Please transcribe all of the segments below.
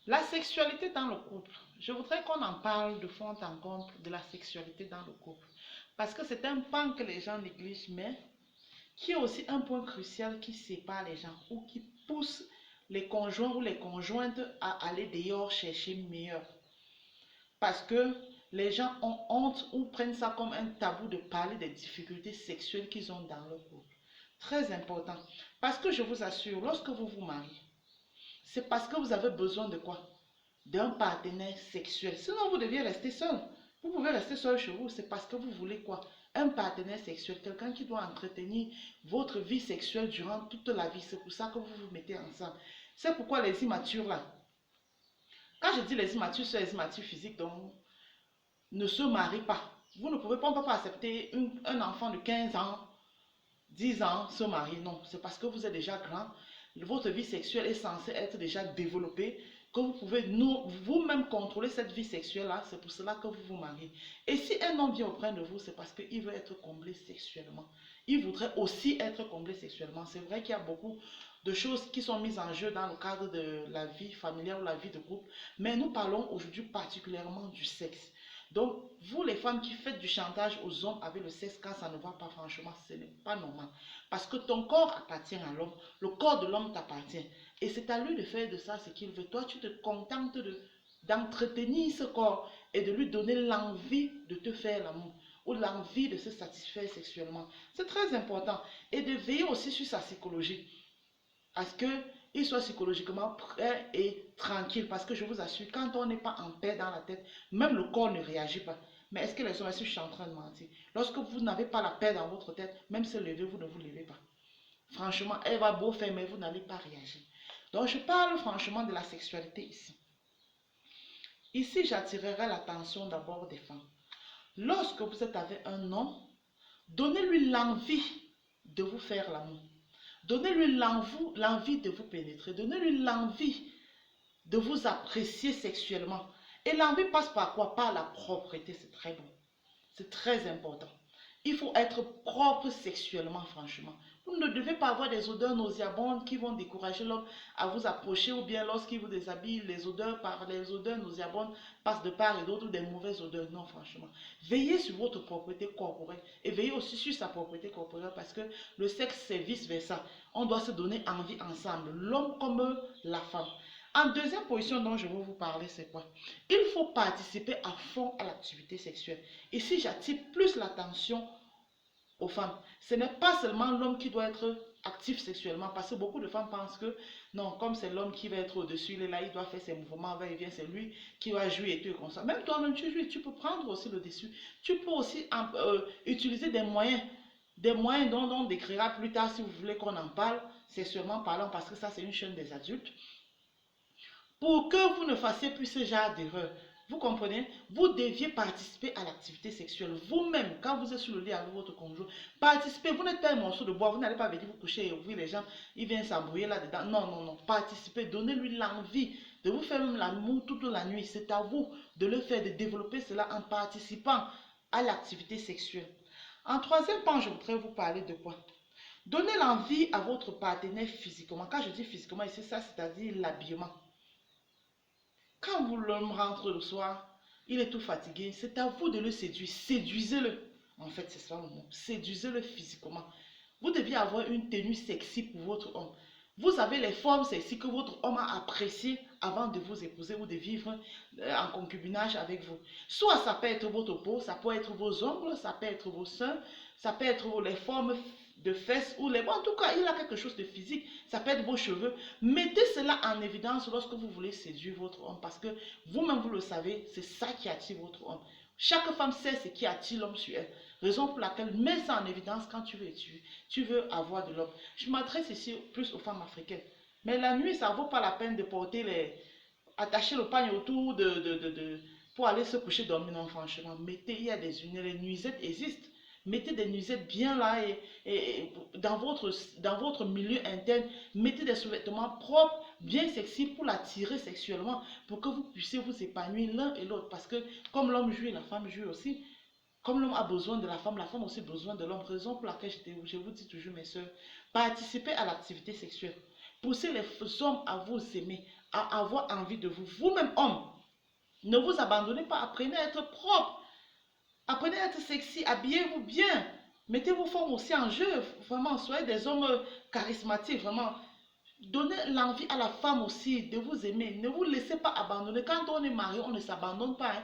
La sexualité dans le couple. Je voudrais qu'on en parle de fond en comble de la sexualité dans le couple. Parce que c'est un pan que les gens négligent, mais qui est aussi un point crucial qui sépare les gens ou qui pousse les conjoints ou les conjointes à aller dehors chercher meilleur. Parce que les gens ont honte ou prennent ça comme un tabou de parler des difficultés sexuelles qu'ils ont dans leur couple. Très important. Parce que je vous assure, lorsque vous vous mariez, c'est parce que vous avez besoin de quoi? D'un partenaire sexuel. Sinon, vous deviez rester seul. Vous pouvez rester seul chez vous. C'est parce que vous voulez quoi? Un partenaire sexuel. Quelqu'un qui doit entretenir votre vie sexuelle durant toute la vie. C'est pour ça que vous vous mettez ensemble. C'est pourquoi les immatures là. Quand je dis les immatures, c'est les immatures physiques. Donc, ne se marient pas. Vous ne pouvez pas, on peut pas accepter un enfant de 15 ans, 10 ans se marier. Non, c'est parce que vous êtes déjà grand. Votre vie sexuelle est censée être déjà développée, que vous pouvez vous-même contrôler cette vie sexuelle-là. C'est pour cela que vous vous mariez. Et si un homme vient auprès de vous, c'est parce qu'il veut être comblé sexuellement. Il voudrait aussi être comblé sexuellement. C'est vrai qu'il y a beaucoup de choses qui sont mises en jeu dans le cadre de la vie familiale ou la vie de couple. Mais nous parlons aujourd'hui particulièrement du sexe. Donc, vous les femmes qui faites du chantage aux hommes avec le sexe quand ça ne va pas, franchement, ce n'est pas normal. Parce que ton corps appartient à l'homme, le corps de l'homme t'appartient. Et c'est à lui de faire de ça ce qu'il veut. Toi, tu te contentes d'entretenir ce corps et de lui donner l'envie de te faire l'amour ou l'envie de se satisfaire sexuellement. C'est très important. Et de veiller aussi sur sa psychologie. À ce qu'il soit psychologiquement prêt et tranquille. Parce que je vous assure, quand on n'est pas en paix dans la tête, même le corps ne réagit pas. Mais est-ce que les hommes, est-ce que je suis en train de mentir? Lorsque vous n'avez pas la paix dans votre tête, même se lever, vous ne vous levez pas. Franchement, elle va beau faire, mais vous n'allez pas réagir. Donc, je parle franchement de la sexualité ici. Ici, j'attirerai l'attention d'abord des femmes. Lorsque vous êtes avec un homme, donnez-lui l'envie de vous faire l'amour. Donnez-lui l'envie de vous pénétrer. Donnez-lui l'envie de vous apprécier sexuellement. Et l'envie passe par quoi? Par la propreté. C'est très bon. C'est très important. Il faut être propre sexuellement, franchement. Vous ne devez pas avoir des odeurs nauséabondes qui vont décourager l'homme à vous approcher ou bien lorsqu'il vous déshabille, les odeurs nauséabondes passent de part et d'autre ou des mauvaises odeurs. Non, franchement. Veillez sur votre propreté corporelle et veillez aussi sur sa propreté corporelle parce que le sexe, c'est vice-versa. On doit se donner envie ensemble, l'homme comme la femme. En deuxième position dont je veux vous parler, c'est quoi? Il faut participer à fond à l'activité sexuelle. Ici, j'attire plus l'attention aux femmes. Ce n'est pas seulement l'homme qui doit être actif sexuellement, parce que beaucoup de femmes pensent que non, comme c'est l'homme qui va être au-dessus, il est là, il doit faire ses mouvements, va et vient, c'est lui qui va jouer et tout comme ça. Même toi-même, tu joues, tu peux prendre aussi le dessus. Tu peux aussi utiliser des moyens dont on décrira plus tard si vous voulez qu'on en parle, sexuellement parlant, parce que ça, c'est une chaîne des adultes pour que vous ne fassiez plus ce genre d'erreur. Vous comprenez? Vous deviez participer à l'activité sexuelle. Vous-même, quand vous êtes sur le lit avec votre conjoint, participez. Vous n'êtes pas un morceau de bois. Vous n'allez pas venir vous coucher et ouvrir les gens. Ils viennent s'embrouiller là-dedans. Non, non, non. Participez. Donnez-lui l'envie de vous faire même l'amour toute la nuit. C'est à vous de le faire, de développer cela en participant à l'activité sexuelle. En troisième point, je voudrais vous parler de quoi? Donnez l'envie à votre partenaire physiquement. Quand je dis physiquement ici, ça, c'est-à-dire l'habillement. Quand vous l'homme rentre le soir, il est tout fatigué, c'est à vous de le séduire. Séduisez-le. En fait, c'est ça le mot. Séduisez-le physiquement. Vous deviez avoir une tenue sexy pour votre homme. Vous avez les formes sexy que votre homme a appréciées avant de vous épouser ou de vivre en concubinage avec vous. Soit ça peut être votre peau, ça peut être vos ongles, ça peut être vos seins, ça peut être les formes de fesses ou les... Bon, en tout cas, il a quelque chose de physique. Ça peut être vos cheveux. Mettez cela en évidence lorsque vous voulez séduire votre homme parce que vous-même, vous le savez, c'est ça qui attire votre homme. Chaque femme sait ce qui attire l'homme sur elle. Raison pour laquelle mets ça en évidence quand tu veux avoir de l'homme. Je m'adresse ici plus aux femmes africaines. Mais la nuit, ça ne vaut pas la peine de porter attacher le pagne autour pour aller se coucher dormir. Non, franchement, mettez, il y a des les nuisettes existent. Mettez des nuisettes bien là et dans votre milieu interne, mettez des sous-vêtements propres, bien sexy pour l'attirer sexuellement, pour que vous puissiez vous épanouir l'un et l'autre. Parce que comme l'homme jouit, la femme jouit aussi. Comme l'homme a besoin de la femme a aussi besoin de l'homme. Raison pour laquelle je vous dis toujours, mes soeurs, participez à l'activité sexuelle. Poussez les hommes à vous aimer, à avoir envie de vous. Vous-même, homme, ne vous abandonnez pas. Apprenez à être propre. Apprenez à être sexy. Habillez-vous bien. Mettez vos formes aussi en jeu. Vraiment, soyez des hommes charismatiques. Vraiment. Donnez l'envie à la femme aussi de vous aimer. Ne vous laissez pas abandonner. Quand on est marié, on ne s'abandonne pas. Hein.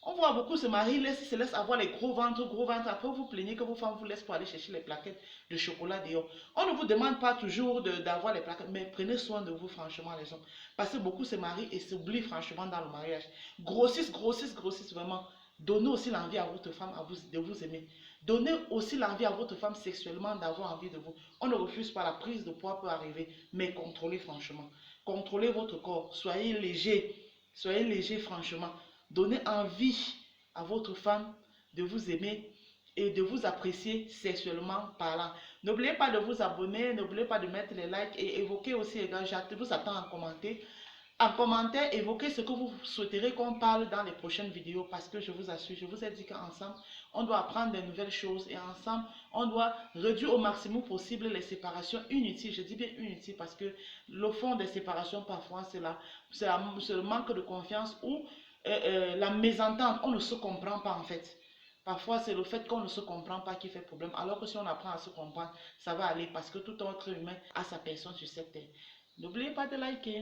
On voit beaucoup se marier, se laissent avoir les gros ventres, gros ventres. Après, vous plaignez que vos femmes vous laissent pour aller chercher les plaquettes de chocolat dehors. On ne vous demande pas toujours d'avoir les plaquettes, mais prenez soin de vous, franchement, les hommes. Parce que beaucoup se marient et s'oublient, franchement, dans le mariage. Grossissent, grossissent, grossissent, vraiment. Donnez aussi l'envie à votre femme de vous aimer. Donnez aussi l'envie à votre femme sexuellement d'avoir envie de vous. On ne refuse pas, la prise de poids peut arriver, mais contrôlez, franchement. Contrôlez votre corps. Soyez léger. Soyez léger, franchement. Donnez envie à votre femme de vous aimer et de vous apprécier sexuellement parlant. N'oubliez pas de vous abonner, n'oubliez pas de mettre les likes et évoquez aussi, les gars, je vous attends en commentaire. En commentaire, évoquez ce que vous souhaiterez qu'on parle dans les prochaines vidéos parce que je vous assure, je vous ai dit qu'ensemble, on doit apprendre de nouvelles choses et ensemble, on doit réduire au maximum possible les séparations inutiles. Je dis bien inutiles parce que le fond des séparations, parfois, c'est le manque de confiance ou la mésentente. On ne se comprend pas en fait. Parfois, c'est le fait qu'on ne se comprend pas qui fait problème. Alors que si on apprend à se comprendre, ça va aller parce que tout être humain a sa personne sur cette terre. N'oubliez pas de liker.